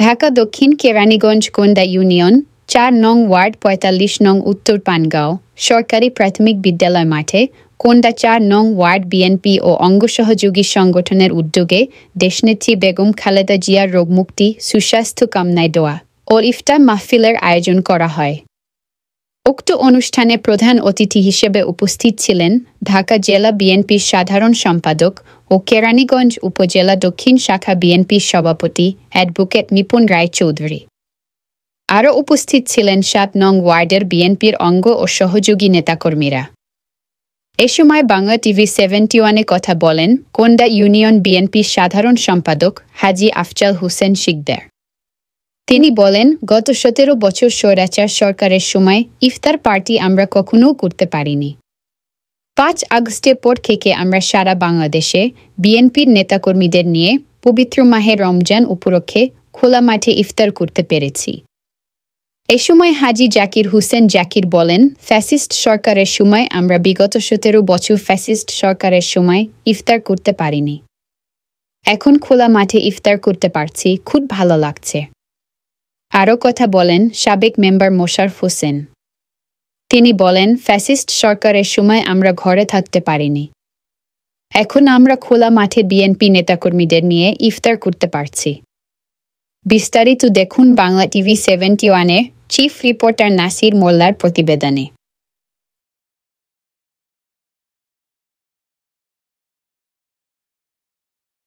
ঢাকা দক্ষিণ কেরানীগঞ্জ কোন্ডা ইউনিয়ন ৪ নং ওয়ার্ড ৪৫ নং উত্তর পানগাঁও সরকারি প্রাথমিক বিদ্যালয় মাঠে কোন্ডা ৪ নং ওয়ার্ড বিএনপি ও অঙ্গ সহযোগী সংগঠনের উদ্যোগে দেশনেত্রী বেগম খালেদা জিয়ার রোগমুক্তি সুস্বাস্থ্য কামনায় দোয়া ও ইফতার মাহফিলের আয়োজন করা হয়। উক্ত অনুষ্ঠানে প্রধান অতিথি হিসেবে উপস্থিত ছিলেন ঢাকা জেলা বিএনপির সাধারণ সম্পাদক ও কেরানীগঞ্জ উপজেলা দক্ষিণ শাখা বিএনপির সভাপতি অ্যাডভোকেট নিপুণ রায়চৌধুরী। আরও উপস্থিত ছিলেন ৭ নং ওয়ার্ডের বিএনপির অঙ্গ ও সহযোগী নেতাকর্মীরা। এ সময় বাংলা টিভি 71-এ কথা বলেন কোন্ডা ইউনিয়ন বিএনপির সাধারণ সম্পাদক হাজী আফজাল হোসেন শিকদার। তিনি বলেন, গত ১৭ বছর স্বৈরাচার সরকারের সময় ইফতার পার্টি আমরা কখনোও করতে পারিনি। ৫ আগস্টের পর থেকে আমরা সারা বাংলাদেশে বিএনপির নেতাকর্মীদের নিয়ে পবিত্র মাহে রমজান উপলক্ষে খোলা মাঠে ইফতার করতে পেরেছি। এ সময় হাজী জাকির হোসেন জাকির বলেন, ফ্যাসিস্ট সরকারের সময় আমরা বিগত ১৭ বছর ফ্যাসিস্ট সরকারের সময় ইফতার করতে পারিনি। এখন খোলা মাঠে ইফতার করতে পারছি, খুব ভালো লাগছে। আরও কথা বলেন সাবেক মেম্বার মোশাররফ হোসেন। তিনি বলেন, ফ্যাসিস্ট সরকারের সময় আমরা ঘরে থাকতে পারিনি। এখন আমরা খোলা মাঠে বিএনপি নেতাকর্মীদের নিয়ে ইফতার করতে পারছি। বিস্তারিত দেখুন বাংলা টিভি 71-এর চিফ রিপোর্টার নাসির মোল্লার প্রতিবেদনে।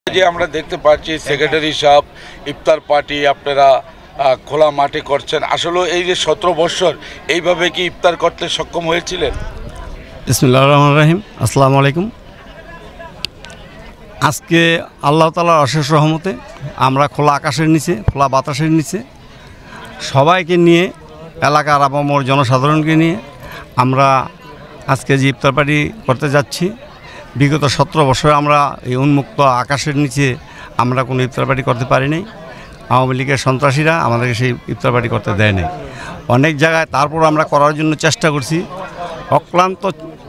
যে আমরা দেখতে পাচ্ছি সেক্রেটারি সাহেব ইফতার পার্টি আপনারা খোলা মাঠে করছেন, আসলে এই যে ১৭ বছর এইভাবে কি ইফতার করতে সক্ষম হয়েছিলেন? বিসমিল্লাহির রহমানির রহিম। আসসালামু আলাইকুম। আজকে আল্লাহ তাআলার অশেষ রহমতে আমরা খোলা আকাশের নিচে, খোলা বাতাসের নিচে সবাইকে নিয়ে, এলাকার আপামর জনসাধারণকে নিয়ে আমরা আজকে যে ইফতার পার্টি করতে যাচ্ছি। বিগত ১৭ বছরে আমরা এই উন্মুক্ত আকাশের নিচে আমরা কোনো ইফতার পার্টি করতে পারি নাই। আওয়ামী লীগের সন্ত্রাসীরা আমাদেরকে সেই ইফতার পার্টি করতে দেয় নাই। অনেক জায়গায় তারপর আমরা করার জন্য চেষ্টা করছি, অক্লান্ত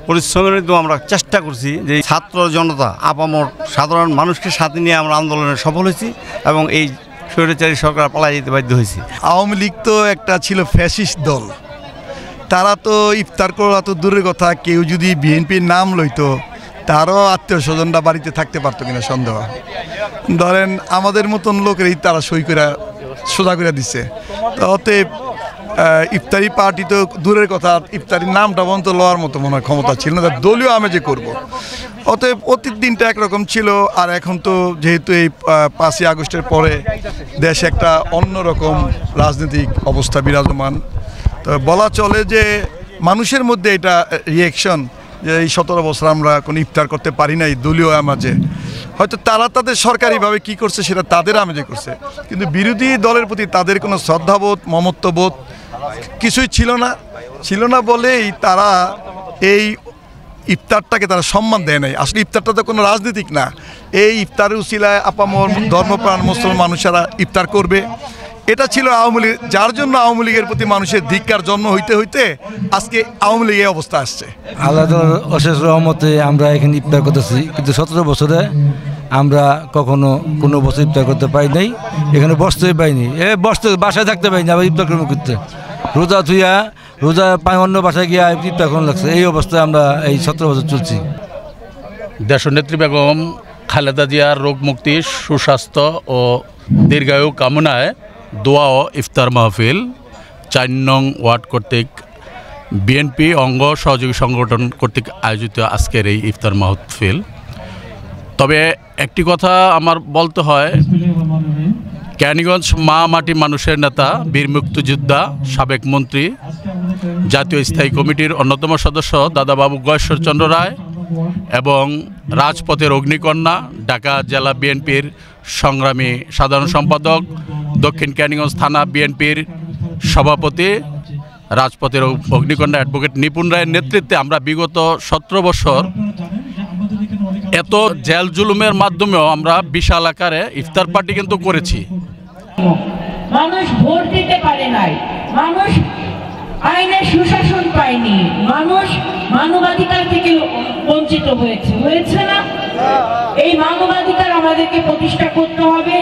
পরিশ্রমের মধ্যে আমরা চেষ্টা করছি যে ছাত্র জনতা আপামর সাধারণ মানুষকে সাথে নিয়ে আমরা আন্দোলনে সফল হয়েছি এবং এই স্বৈরাচারী সরকার পালাই যেতে বাধ্য হয়েছি। আওয়ামী লীগ তো একটা ছিল ফ্যাসিস্ট দল, তারা তো ইফতার করা তো দূরের কথা, কেউ যদি বিএনপির নাম লইতো তারও আত্মীয় স্বজনরা বাড়িতে থাকতে পারতো কিনা সন্দেহ। ধরেন আমাদের মতন লোকেরই তারা সই করে সোজা করে দিচ্ছে। তো অতএব ইফতারি পার্টি তো দূরের কথা, ইফতারির নামটা পর্যন্ত লওয়ার মতো মনে হয় ক্ষমতা ছিল না, দলীয় আমেজে করব। অতএব অতীত দিনটা একরকম ছিল, আর এখন তো যেহেতু এই ৫ই আগস্টের পরে দেশে একটা অন্যরকম রাজনৈতিক অবস্থা বিরাজমান, তো বলা চলে যে মানুষের মধ্যে এটা রিয়াকশন যে এই ১৭ বছর আমরা কোনো ইফতার করতে পারি নাই দলীয় আমেজে। হয়তো তারা তাদের সরকারিভাবে কি করছে সেটা তাদের আমেজে করছে, কিন্তু বিরোধী দলের প্রতি তাদের কোনো শ্রদ্ধাবোধ, মমত্ববোধ কিছুই ছিল না বলেই তারা এই ইফতারটাকে তারা সম্মান দেয় নাই। আসলে ইফতারটা তো কোনো রাজনীতিক না, এই ইফতারের উসিলায় আপামর ধর্মপ্রাণ মুসলমান মানুষেরা ইফতার করবে, এটা ছিল আওয়ামী লীগ, যার জন্য আওয়ামী লীগের প্রতি মানুষের ধিক্কার জন্ম হইতে হইতে আজকে আওয়ামী লীগ এই অবস্থা আসছে। আল্লাহ তাআলার অশেষ রহমতে আমরা এখানে ইফতার করতেছি, কিন্তু ১৭ বছরে আমরা কখনো কোনো বছর ইফতার করতে পারি নাই, এখানে বসতেই পাইনি, বাসায় থাকতে পারিনি, আবার ইফতার করতে রোজা থুইয়া রোজা পাই অন্য বাসায় গিয়ে ইফতার করানো লাগছে। এই অবস্থায় আমরা এই ১৭ বছর চলছি। দেশনেত্রী বেগম খালেদা জিয়ার রোগ মুক্তি, সুস্বাস্থ্য ও দীর্ঘায়ু কামনায় দোয়া ও ইফতার মাহফিল ৪ নং ওয়ার্ড কর্তৃক বিএনপি অঙ্গ সহযোগী সংগঠন কর্তৃক আয়োজিত আজকের এই ইফতার মাহফিল। তবে একটি কথা আমার বলতে হয়, কেরানীগঞ্জ মা মাটি মানুষের নেতা, বীর মুক্তিযোদ্ধা, সাবেক মন্ত্রী, জাতীয় স্থায়ী কমিটির অন্যতম সদস্য দাদাবাবু গয়েশ্বরচন্দ্র রায় এবং রাজপথের অগ্নিকন্যা, ঢাকা জেলা বিএনপির সংগ্রামী সাধারণ সম্পাদক, দক্ষিণ কেরানীগঞ্জ থানা বিএনপির সভাপতি, রাজপথের অগ্নিকন্যা অ্যাডভোকেট নিপুণ রায়ের নেতৃত্বে আমরা বিগত ১৭ বছর এত জেল জুলুমের মাধ্যমেও আমরা বিশাল আকারে ইফতার পার্টি কিন্তু করেছি। মানুষ ভোট দিতে পারে নাই, মানুষ আইনের সুশাসন পায়নি, মানুষ মানবাধিকার থেকে বঞ্চিত হয়েছে না? এই মানবাধিকার আমাদেরকে প্রতিষ্ঠা করতে হবে।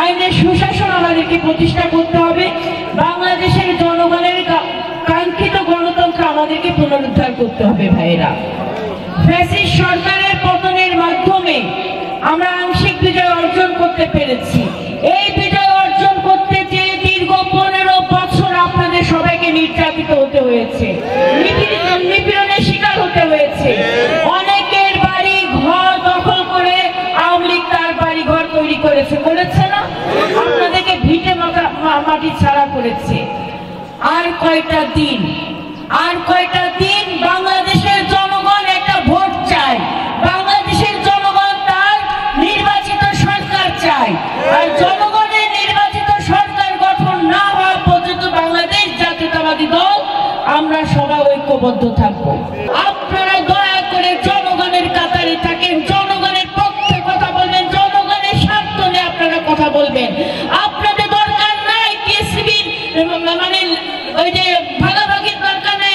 আইনের সুশাসন আমাদেরকে প্রতিষ্ঠা করতে হবে। বাংলাদেশের জনগণের কাঙ্ক্ষিত গণতন্ত্র আমাদেরকে পুনরুদ্ধার করতে হবে ভাইয়েরা। ফ্যাসিস্ট সরকারের পতনের মাধ্যমে আমরা আংশিক বিজয় অর্জন করতে পেরেছি। এই বিজয় অর্জন করতে যে দীর্ঘ 15 বছর আপনাদের সবাইকে নির্যাতিত হতে হয়েছে, নিপীড়নের শিকার হতে হয়েছে। অনেকের বাড়ি ঘর দখল করে আওয়ামী লীগ তার বাড়ি ঘর তৈরি করেছে না? আপনাদেরকে ভিটে মাটি ছাড়া করেছে। আর কয়টা দিন বাংলাদেশের জনগণ একটা ভোট চায়, বাংলাদেশের জনগণ তার নির্বাচিত সরকার চায়। আর জনগণের নির্বাচিত সরকার গঠন না হওয়া পর্যন্ত বাংলাদেশ জাতীয়তাবাদী দল আমরা সবাই ঐক্যবদ্ধ থাকবো। আপনারা দয়া করে জনগণের কাতারে থাকেন, জনগণের পক্ষে কথা বলবেন, জনগণের স্বার্থ নিয়ে আপনারা কথা বলবেন। আপনাদের দরকার নাই টিএসসিবির মানে ওই যে ভাগাভাগির দরকার নাই,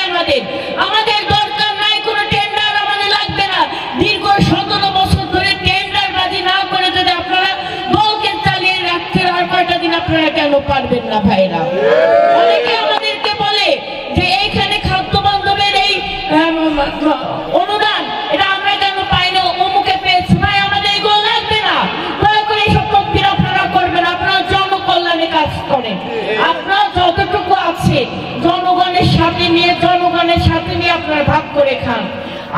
আমাদের দরকার নাই কোনো টেন্ডার, আমাদের লাগবে না। দীর্ঘ 17 বছর ধরে টেন্ডারবাজি না করে যদি আপনারা দলকে চালিয়ে রাখতে আর কয়টা দিন আপনারা কেন পারবেন না ভাইরা? অনেকে আমাদেরকে বলে যে এইখানে খাদ্য বান্ধবের এই অনুদান এটা আমরা কেন পাই না, অমুকে পেয়েছি। ভাই আমাদের এগুলো লাগবে না, দয়া করে এইসব তকবির আপনারা করবেন। আপনারা জনকল্যাণে কাজ করেন, আপনারা যতটুকু আছে জনগণের সাথে নিয়ে আপনারা ভাগ করে খান।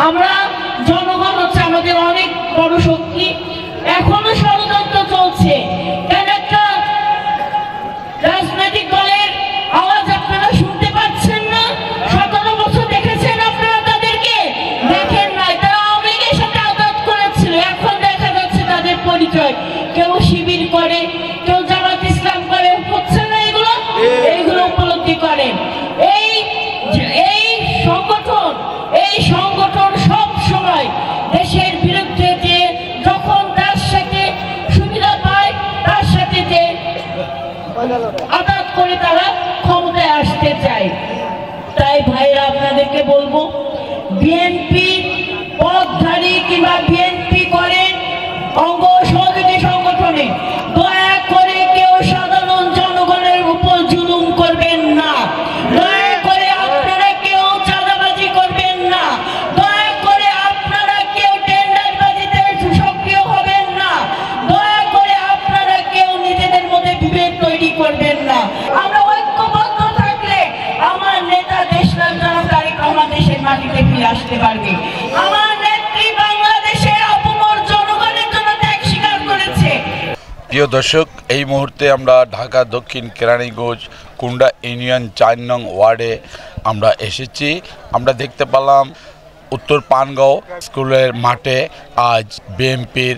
আমরা জনগণ হচ্ছে আমাদের অনেক বড় শক্তি। এখনো ষড়যন্ত্র চলছে, কেন একটা রাজনৈতিক দলের আওয়াজ আপনারা শুনতে পাচ্ছেন না? 17 বছর দেখেছেন আপনারা তাদেরকে? দেখেন নাই, তারা আওয়ামী লীগের সাথে আঘাত করেছিল। এখন দেখা যাচ্ছে তাদের পরিচয়, কেউ শিবির করে, কেউ জামাত ইসলাম করে। হচ্ছে না এইগুলো উপলব্ধি করেন। এই সংগঠন সব সময় দেশের বিরুদ্ধে যে যখন তার সাথে সুবিধা পায় তার সাথে যে আঘাত করে তারা ক্ষমতায় আসতে চায়। তাই ভাইরা আপনাদেরকে বলবো, বিএনপি পথধারী কিংবা বিএনপি করেন অঙ্গ সহযোগী সংগঠনে, দয়া করে কেউ সাধারণ জনগণের উপর জুলুম করবেন না। দয়া করে আপনারা কেউ চাঁদাবাজি করবেন না। দয়া করে আপনারা কেউ টেন্ডারবাজিতে সক্রিয় হবেন না। দয়া করে আপনারা কেউ নিজেদের মধ্যে বিভেদ তৈরি করবেন না। আমরা ঐক্যবদ্ধ থাকলে আমার নেতা দেশনায়ক জনাব তারেক রহমান দেশের মাটিতে ফিরে আসতে পারবে। আমার নেত্রী বাংলাদেশের অপমর জনগণের জন্য ত্যাগ স্বীকার করেছে। প্রিয় দর্শক, এই মুহূর্তে আমরা ঢাকা দক্ষিণ কেরানীগঞ্জ কুন্ডা ইউনিয়ন 4 নং ওয়ার্ডে আমরা এসেছি। আমরা দেখতে পেলাম উত্তর পানগাঁও স্কুলের মাঠে আজ বিএনপির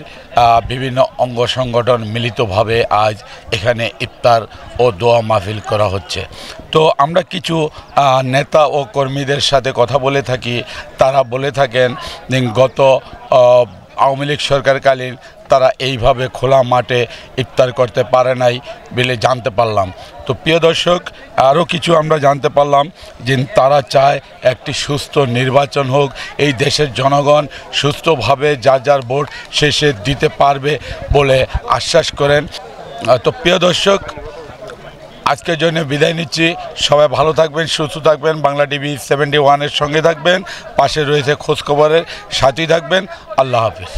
বিভিন্ন অঙ্গ সংগঠন মিলিতভাবে আজ এখানে ইফতার ও দোয়া মাহফিল করা হচ্ছে। তো আমরা কিছু নেতা ও কর্মীদের সাথে কথা বলে থাকি, তারা বলে থাকেন গত আওয়ামী লীগ সরকারকালীন তারা এইভাবে খোলা মাঠে ইফতার করতে পারে নাই বলে জানতে পারলাম। তো প্রিয় দর্শক, আরও কিছু আমরা জানতে পারলাম যে তারা চায় একটি সুস্থ নির্বাচন হোক, এই দেশের জনগণ সুস্থভাবে যার ভোট শেষে দিতে পারবে বলে আশ্বাস করেন। তো প্রিয় দর্শক, আজকের জন্য বিদায় নিচ্ছি। সবাই ভালো থাকবেন, সুস্থ থাকবেন, বাংলা টিভি 71-এর সঙ্গে থাকবেন, পাশে রয়েছে খোঁজখবরের সাথেই থাকবেন। আল্লাহ হাফিজ।